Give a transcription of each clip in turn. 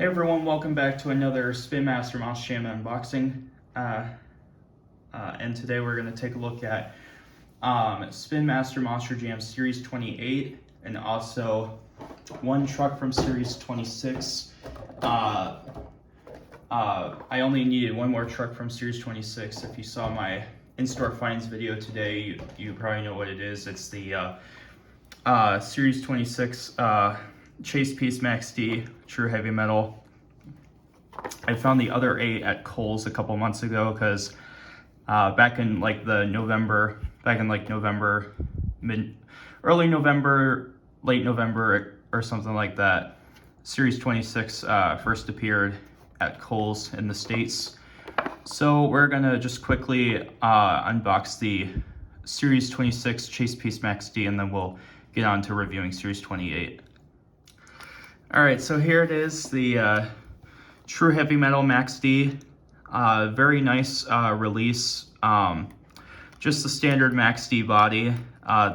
Hey everyone, welcome back to another Spin Master Mouse Jam unboxing. And today we're going to take a look at Spin Master Monster Jam Series 28 and also one truck from Series 26. I only needed one more truck from Series 26. If you saw my in-store finds video today, you probably know what it is. It's the Series 26 Chase Piece Maxd True Heavy Metal. I found the other 8 at Kohl's a couple months ago because back in November, early November, late November or something like that, Series 26 first appeared at Kohl's in the States. So we're gonna just quickly unbox the Series 26 Chase Piece Maxd and then we'll get on to reviewing Series 28. All right, so here it is, the True Heavy Metal Maxd. Very nice release. Just the standard Maxd body,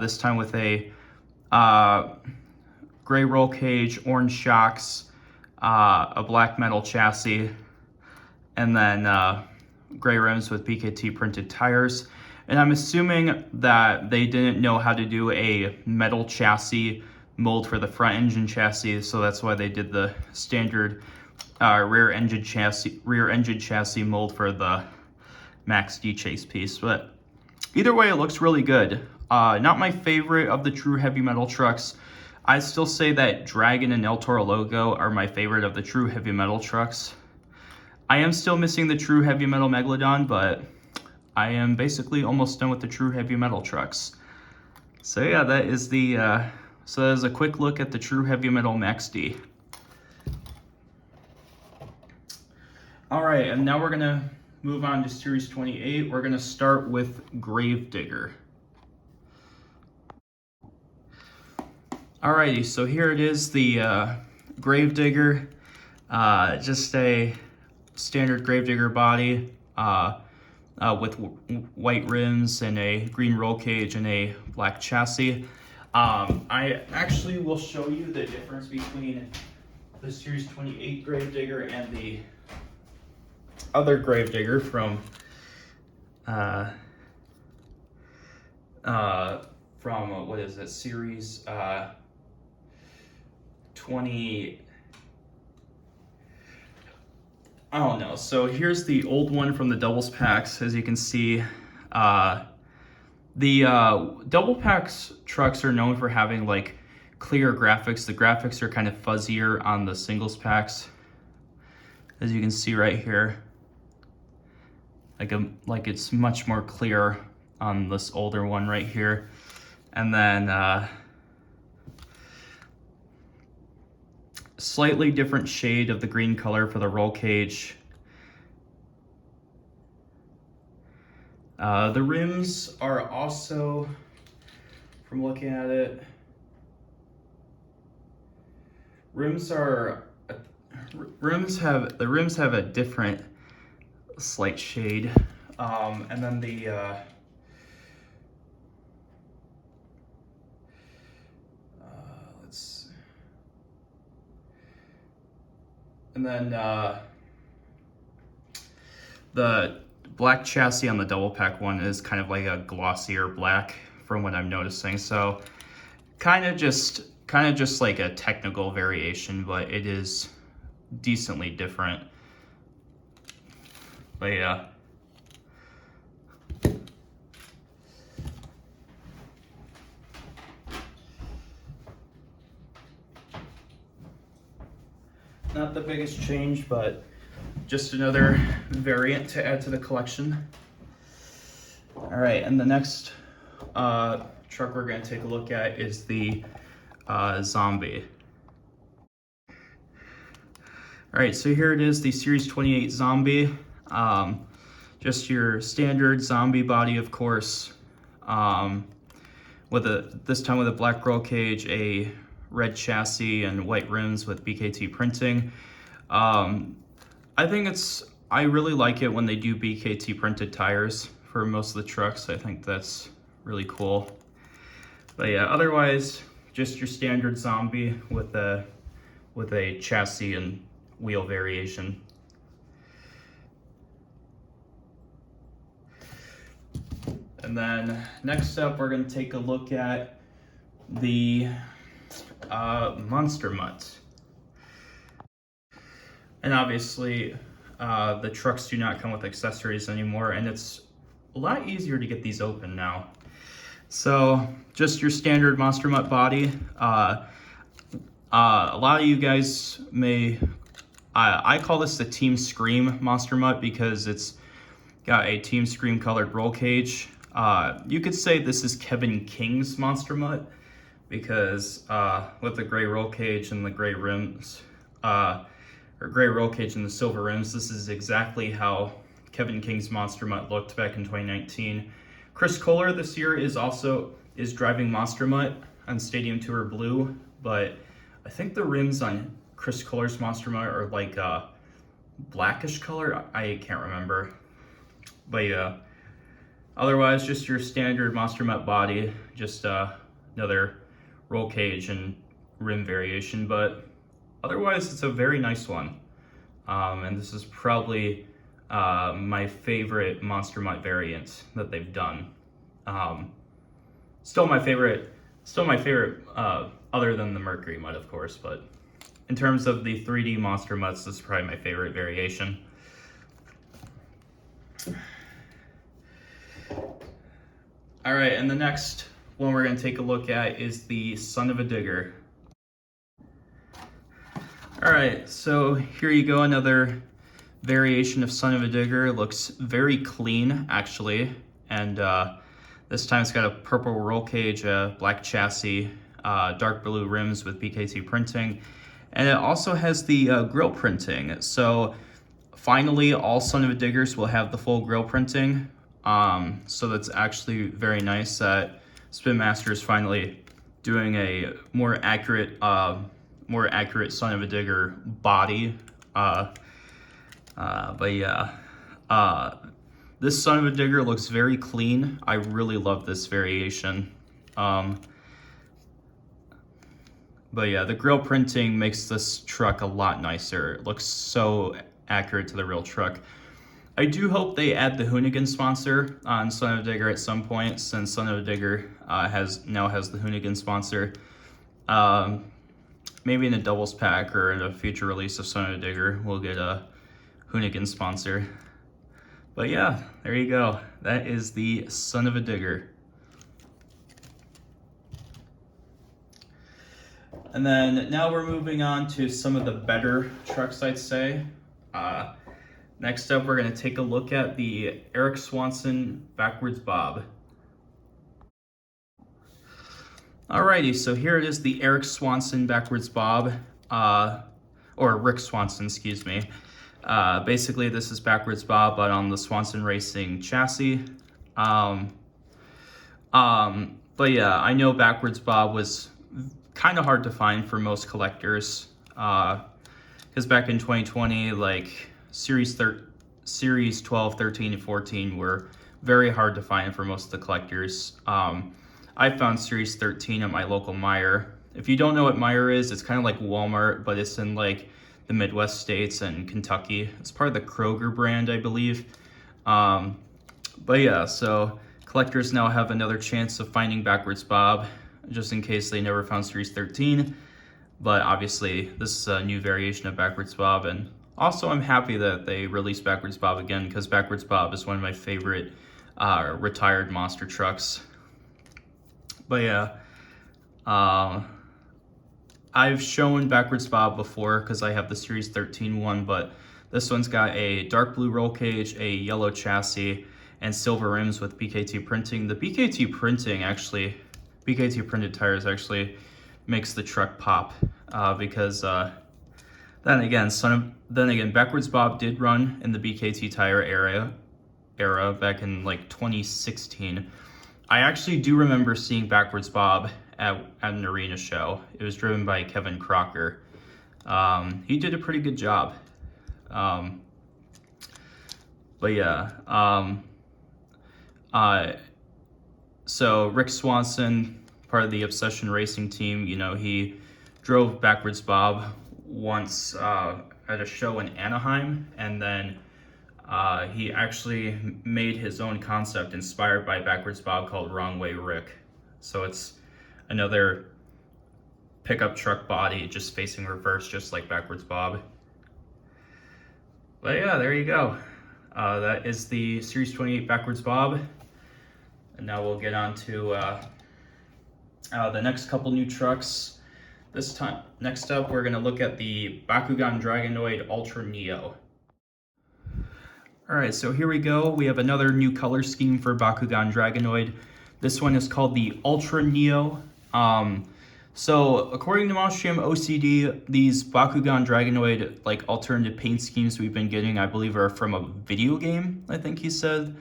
this time with a gray roll cage, orange shocks, a black metal chassis, and then gray rims with BKT printed tires. And I'm assuming that they didn't know how to do a metal chassis mold for the front engine chassis, so that's why they did the standard rear engine chassis mold for the Maxd chase piece. But either way, it looks really good. Not my favorite of the True Heavy Metal trucks. I still say that Dragon and El Toro logo are my favorite of the True Heavy Metal trucks. I am still missing the True Heavy Metal Megalodon, but I am basically almost done with the True Heavy Metal trucks. So yeah, that is the so that is a quick look at the True Heavy Metal Maxd. All right, and now we're gonna move on to Series 28. We're gonna start with Gravedigger. Alrighty, so here it is, the Gravedigger. Just a standard Gravedigger body with white rims and a green roll cage and a black chassis. I actually will show you the difference between the Series 28 Gravedigger and the other Gravedigger from what is it, Series 20, I don't know. So here's the old one from the doubles packs. As you can see, the double packs trucks are known for having like clear graphics. The graphics are kind of fuzzier on the singles packs, as you can see right here. Like it's much more clear on this older one right here. And then slightly different shade of the green color for the roll cage. The rims are also, from looking at it, the rims have a different slight shade, and then the the black chassis on the double pack one is kind of like a glossier black from what I'm noticing. So kind of just like a technical variation, but it is decently different. But yeah. Not the biggest change, but just another variant to add to the collection. All right, and the next truck we're gonna take a look at is the Zombie. All right, so here it is, the Series 28 Zombie. Just your standard zombie body, of course, this time with a black roll cage, a red chassis, and white rims with BKT printing. I really like it when they do BKT printed tires for most of the trucks. I think that's really cool. But yeah, otherwise, just your standard Zombie with a chassis and wheel variation. And then next up, we're going to take a look at the Monster Mutt. And obviously, the trucks do not come with accessories anymore, and it's a lot easier to get these open now. So just your standard Monster Mutt body. A lot of you guys may, I call this the Team Scream Monster Mutt because it's got a Team Scream colored roll cage. You could say this is Kevin King's Monster Mutt because with the gray roll cage and the gray rims, or gray roll cage and the silver rims, this is exactly how Kevin King's Monster Mutt looked back in 2019. Chris Kohler this year is driving Monster Mutt on Stadium Tour Blue, but I think the rims on Chris Kohler's Monster Mutt are like a blackish color. I can't remember, but yeah. Otherwise, just your standard Monster Mutt body, just another roll cage and rim variation, but otherwise it's a very nice one. And this is probably my favorite Monster Mutt variant that they've done. Still my favorite other than the Mercury Mutt, of course, but in terms of the 3D Monster Mutts, this is probably my favorite variation. All right, and the next one we're going to take a look at is the Son of a Digger. All right, so here you go, another variation of Son of a Digger. It looks very clean, actually, and this time it's got a purple roll cage, a black chassis, dark blue rims with BKT printing, and it also has the grill printing. So finally, all Son of a Diggers will have the full grill printing. So that's actually very nice that Spin Master is finally doing a more accurate Son of a Digger body. But yeah, this Son of a Digger looks very clean. I really love this variation. But yeah, the grill printing makes this truck a lot nicer. It looks so accurate to the real truck. I do hope they add the Hoonigan sponsor on Son of a Digger at some point, since Son of a Digger now has the Hoonigan sponsor. Maybe in a doubles pack or in a future release of Son of a Digger, we'll get a Hoonigan sponsor. But yeah, there you go. That is the Son of a Digger. And then now we're moving on to some of the better trucks, I'd say. Next up, we're going to take a look at the Eric Swanson Backwards Bob. Alrighty, so here it is, the Eric Swanson Backwards Bob, or Rick Swanson, excuse me. Basically, this is Backwards Bob, but on the Swanson Racing chassis. But yeah, I know Backwards Bob was kind of hard to find for most collectors, because back in 2020, like Series 12, 13, and 14 were very hard to find for most of the collectors. I found Series 13 at my local Meijer. If you don't know what Meijer is, it's kind of like Walmart, but it's in like the Midwest states and Kentucky. It's part of the Kroger brand, I believe. But yeah, so collectors now have another chance of finding Backwards Bob, just in case they never found Series 13. But obviously, this is a new variation of Backwards Bob, and also I'm happy that they released Backwards Bob again, because Backwards Bob is one of my favorite retired monster trucks. But yeah, I've shown Backwards Bob before because I have the Series 13 one, but this one's got a dark blue roll cage, a yellow chassis, and silver rims with BKT printing. The BKT printing actually, BKT printed tires actually makes the truck pop, because then again, Backwards Bob did run in the BKT tire era back in like 2016. I actually do remember seeing Backwards Bob at an arena show. It was driven by Kevin Crocker. He did a pretty good job. But yeah, so Rick Swanson, part of the Obsession Racing team, you know, he drove Backwards Bob once at a show in Anaheim, and then he actually made his own concept inspired by Backwards Bob called Wrong Way Rick. So it's another pickup truck body just facing reverse, just like Backwards Bob. But yeah, there you go. That is the Series 28 Backwards Bob. And now we'll get on to the next couple new trucks. Next up, we're gonna look at the Bakugan Dragonoid Ultra Neo. All right, so here we go. We have another new color scheme for Bakugan Dragonoid. This one is called the Ultra Neo. So according to Monstrum OCD, these Bakugan Dragonoid like alternative paint schemes we've been getting, I believe, are from a video game, I think he said.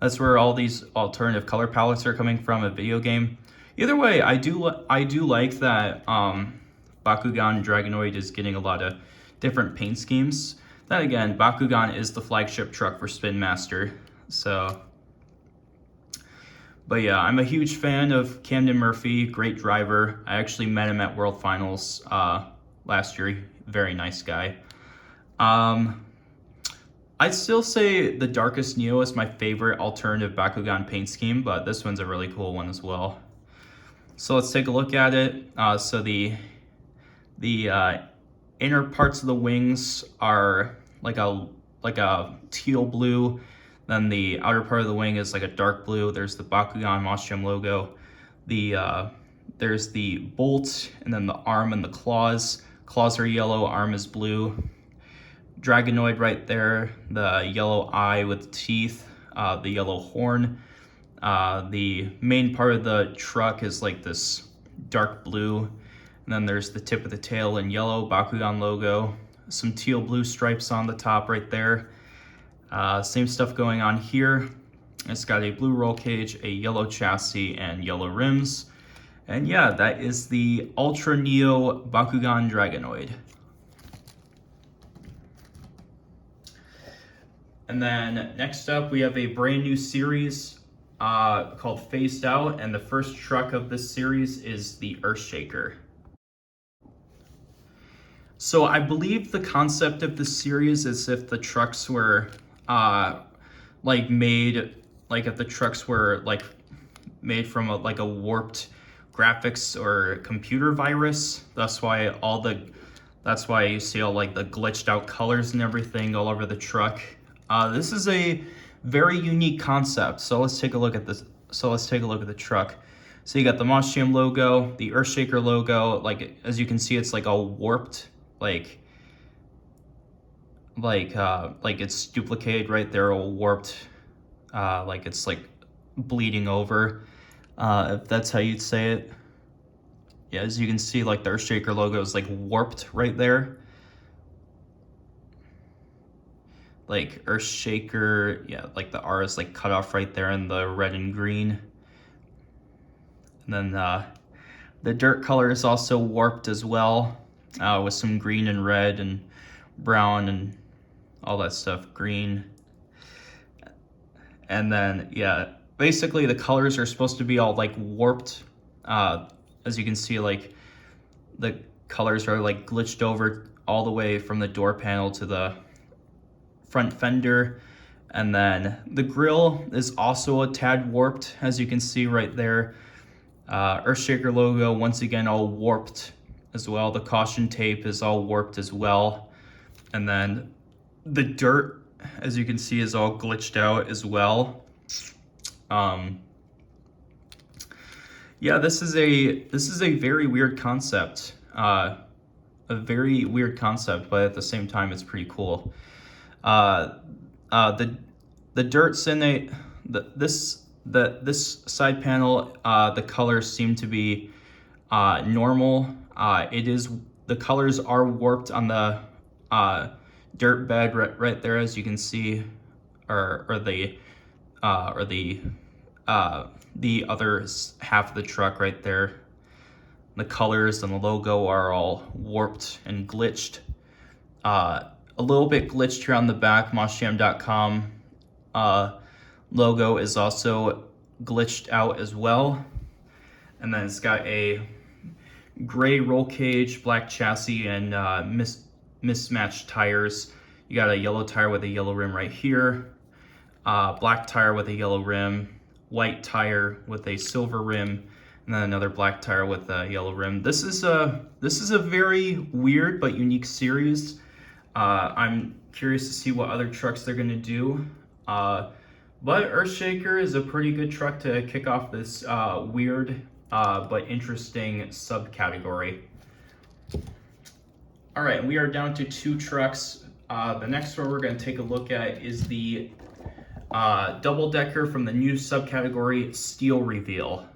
That's where all these alternative color palettes are coming from, a video game. Either way, I do like that Bakugan Dragonoid is getting a lot of different paint schemes. Then again, Bakugan is the flagship truck for Spin Master, so. But yeah, I'm a huge fan of Camden Murphy, great driver. I actually met him at World Finals last year, very nice guy. I'd still say the Darkest Neo is my favorite alternative Bakugan paint scheme, but this one's a really cool one as well. So let's take a look at it. So the inner parts of the wings are like a teal blue. Then the outer part of the wing is like a dark blue. There's the Bakugan Monstrum logo. There's the bolt, and then the arm and the claws. Claws are yellow, arm is blue. Dragonoid right there, the yellow eye with teeth, the yellow horn. The main part of the truck is like this dark blue. And then there's the tip of the tail in yellow, Bakugan logo. Some teal blue stripes on the top right there. Same stuff going on here. It's got a blue roll cage, a yellow chassis, and yellow rims. And yeah, that is the Ultra Neo Bakugan Dragonoid. And then next up, we have a brand new series called Phased Out, and the first truck of this series is the Earthshaker. So I believe the concept of the series is if the trucks were made from a warped graphics or computer virus. That's why you see all like the glitched out colors and everything all over the truck. This is a very unique concept. So let's take a look at this. So let's take a look at the truck. So you got the Monstrum logo, the Earthshaker logo. Like as you can see, it's like all warped, like it's duplicated right there, all warped, like it's like bleeding over, if that's how you'd say it. Yeah, as you can see, like the Earthshaker logo is like warped right there. Like Earthshaker, yeah, like the R is like cut off right there in the red and green. And then the dirt color is also warped as well, with some green and red and brown and all that stuff, green. And then, yeah, basically the colors are supposed to be all like warped. As you can see, like the colors are like glitched over all the way from the door panel to the front fender. And then the grille is also a tad warped, as you can see right there. Earthshaker logo, once again, all warped as well. The caution tape is all warped as well. And then the dirt, as you can see, is all glitched out as well. Yeah, this is a very weird concept. A very weird concept, but at the same time, it's pretty cool. The dirt's in this side panel. The colors seem to be normal. The colors are warped on the dirt bed right there, as you can see, or the other half of the truck right there. The colors and the logo are all warped and glitched. A little bit glitched here on the back. Moshjam.com logo is also glitched out as well. And then it's got a gray roll cage, black chassis, and mismatched tires. You got a yellow tire with a yellow rim right here, black tire with a yellow rim, white tire with a silver rim, and then another black tire with a yellow rim. This is a very weird but unique series. I'm curious to see what other trucks they're going to do. But Earthshaker is a pretty good truck to kick off this weird but interesting subcategory. All right, we are down to 2 trucks. The next one we're going to take a look at is the double-decker from the new subcategory Steel Reveal.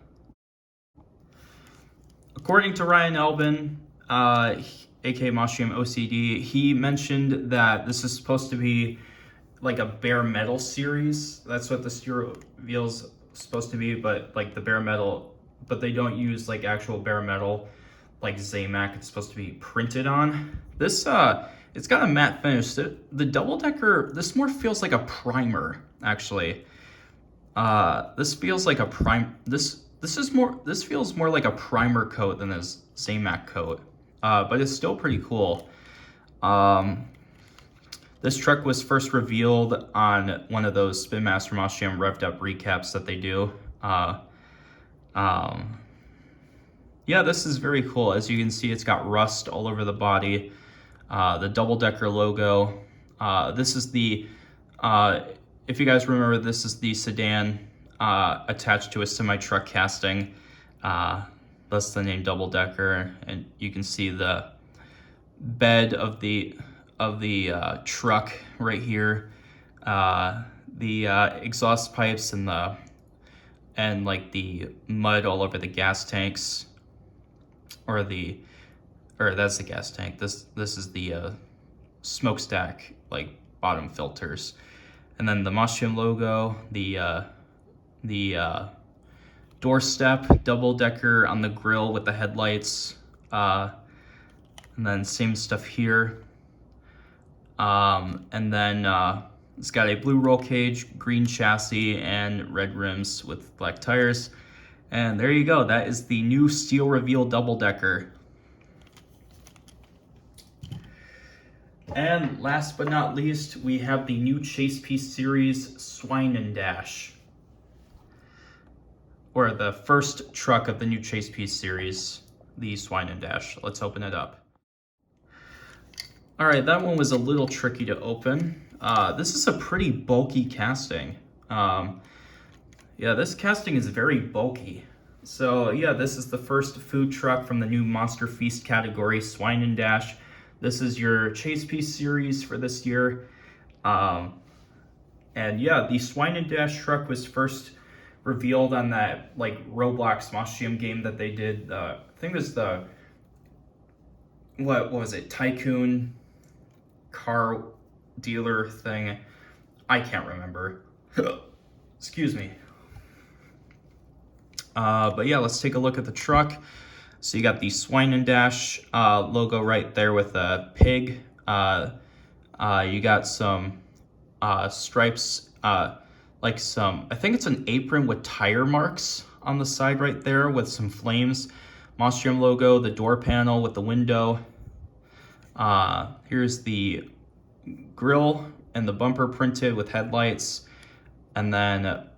According to Ryan Albin, aka Mostrium OCD, he mentioned that this is supposed to be like a bare metal series. That's what the Steel Reveal's supposed to be, but like the bare metal, but they don't use like actual bare metal like Zamac. It's supposed to be printed on. This it's got a matte finish. The double decker, this more feels like a primer actually. This feels like a this feels more like a primer coat than a Zamac coat, but it's still pretty cool. This truck was first revealed on one of those Spin Master Mostrium revved up recaps that they do. Yeah, this is very cool. As you can see, it's got rust all over the body. The double-decker logo. This is the, if you guys remember, this is the sedan attached to a semi-truck casting. That's the name double-decker, and you can see the bed of the truck right here. The exhaust pipes and like the mud all over the gas tanks, or that's the gas tank. This is the smokestack like bottom filters, and then the Mostrium logo, the doorstep double decker on the grill with the headlights, and then same stuff here. And then it's got a blue roll cage, green chassis, and red rims with black tires. And there you go. That is the new Steel Reveal double decker. And last but not least, we have the new Chase Piece Series Swine and Dash, or the first truck of the new Chase Piece Series, the Swine and Dash. Let's open it up. All right, that one was a little tricky to open. This is a pretty bulky casting. Yeah, this casting is very bulky. So yeah, this is the first food truck from the new Monster Feast category, Swine and Dash. This is your Chase Piece series for this year. And yeah, the Swine and Dash truck was first revealed on that like Roblox Mostrium game that they did. I think it was the, what was it, Tycoon car dealer thing. I can't remember. Excuse me. But yeah, let's take a look at the truck. So you got the Swine and Dash logo right there with a pig. You got some stripes, like some, I think it's an apron with tire marks on the side right there with some flames. Mostrium logo, the door panel with the window. Here's the grill and the bumper printed with headlights. And then,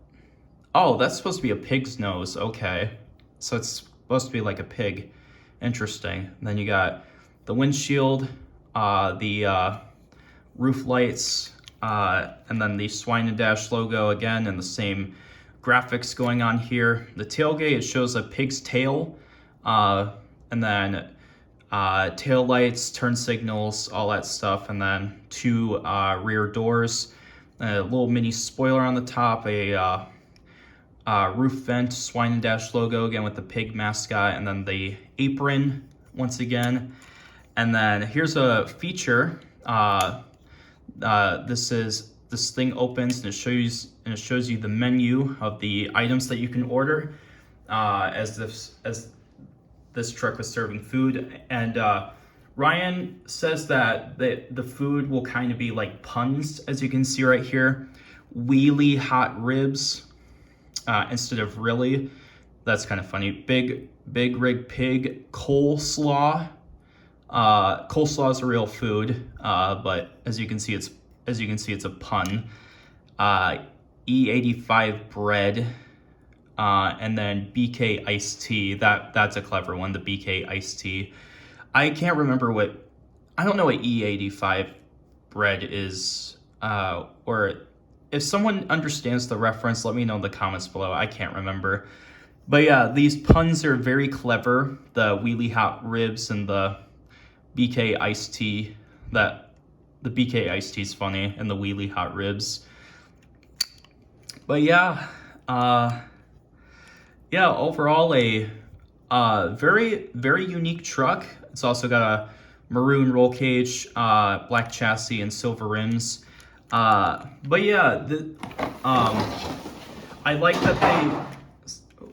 oh, that's supposed to be a pig's nose. Okay. So it's supposed to be like a pig. Interesting. And then you got the windshield, the roof lights, and then the Swine and Dash logo again, and the same graphics going on here. The tailgate, it shows a pig's tail, and then tail lights, turn signals, all that stuff, and then 2 rear doors, a little mini spoiler on the top, a roof vent, Swine and Dash logo again with the pig mascot, and then the apron once again. And then here's a feature. This thing opens and it shows you the menu of the items that you can order, as this truck was serving food. And Ryan says that the food will kind of be like puns, as you can see right here. Wheelie hot ribs instead of really. That's kind of funny. Big Rig Pig coleslaw. Coleslaw is a real food, but as you can see, it's a pun. E85 bread, and then BK iced tea. That's a clever one. The BK iced tea. I can't remember I don't know what E85 bread is, or if someone understands the reference, let me know in the comments below. I can't remember. But yeah, these puns are very clever. The wheelie hot ribs and the BK iced tea. The BK iced tea is funny, and the wheelie hot ribs. But yeah, overall a very, very unique truck. It's also got a maroon roll cage, black chassis, and silver rims. But yeah, I like that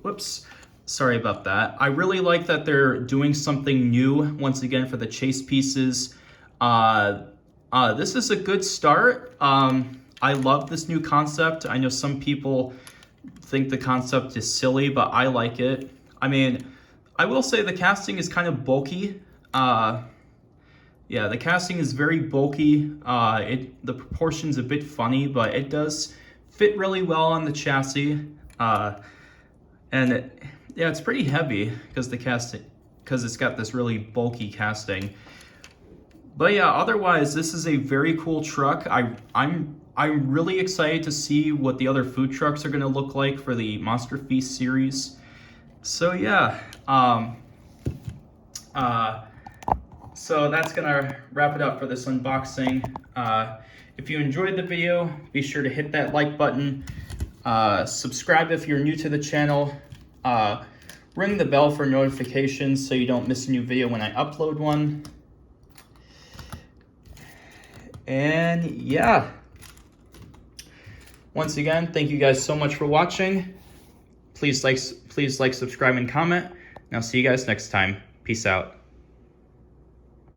whoops, sorry about that. I really like that they're doing something new once again for the chase pieces. This is a good start. I love this new concept. I know some people think the concept is silly, but I like it. I mean, I will say the casting is kind of bulky. Yeah, the casting is very bulky. The proportion's a bit funny, but it does fit really well on the chassis. And it's pretty heavy because it's got this really bulky casting. But yeah, otherwise, this is a very cool truck. I'm really excited to see what the other food trucks are going to look like for the Monster Feast series. So yeah, so that's gonna wrap it up for this unboxing. If you enjoyed the video, be sure to hit that like button. Subscribe if you're new to the channel. Ring the bell for notifications so you don't miss a new video when I upload one. And yeah, once again, thank you guys so much for watching. Please like, subscribe, and comment. And I'll see you guys next time. Peace out.